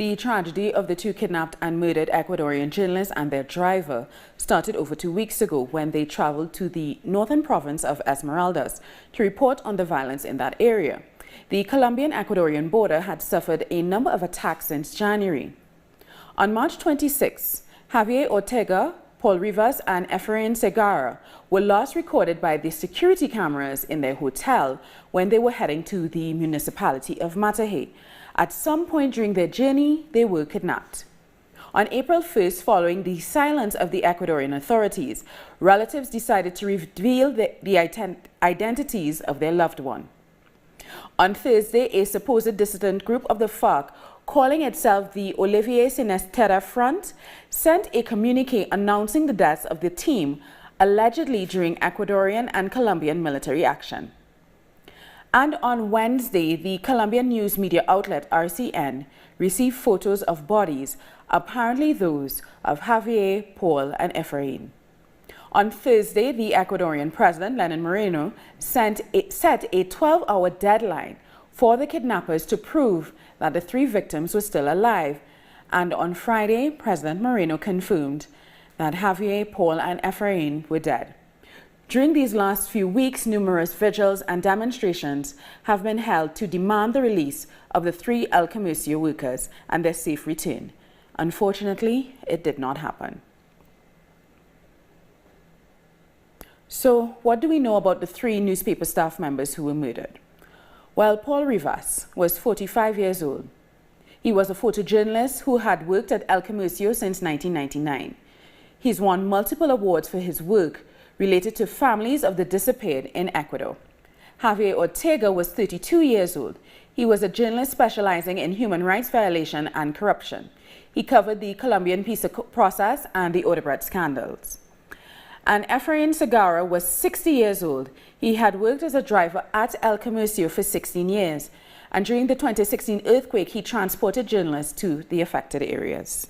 The tragedy of the two kidnapped and murdered Ecuadorian journalists and their driver started over 2 weeks ago when they traveled to the northern province of Esmeraldas to report on the violence in that area. The Colombian-Ecuadorian border had suffered a number of attacks since January. On March 26, Javier Ortega, Paul Rivas and Efrain were last recorded by the security cameras in their hotel when they were heading to the municipality of Matahe. At some point during their journey, they were kidnapped. On April 1st, following the silence of the Ecuadorian authorities, relatives decided to reveal the identities of their loved one. On Thursday, a supposed dissident group of the FARC, calling itself the Olivier Sinestera Front, sent a communique announcing the deaths of the team, allegedly during Ecuadorian and Colombian military action. And on Wednesday, the Colombian news media outlet RCN received photos of bodies, apparently those of Javier, Paul and Efrain. On Thursday, the Ecuadorian president, Lenin Moreno, set a 12-hour deadline for the kidnappers to prove that the three victims were still alive. And on Friday, President Moreno confirmed that Javier, Paul and Efrain were dead. During these last few weeks, numerous vigils and demonstrations have been held to demand the release of the three El Comercio workers and their safe return. Unfortunately, it did not happen. So, what do we know about the three newspaper staff members who were murdered? Well, Paul Rivas was 45 years old. He was a photojournalist who had worked at El Comercio since 1999. He's won multiple awards for his work related to families of the disappeared in Ecuador. Javier Ortega was 32 years old. He was a journalist specializing in human rights violation and corruption. He covered the Colombian peace process and the Odebrecht scandals. And Efrain was 60 years old. He had worked as a driver at El Comercio for 16 years. And during the 2016 earthquake, he transported journalists to the affected areas.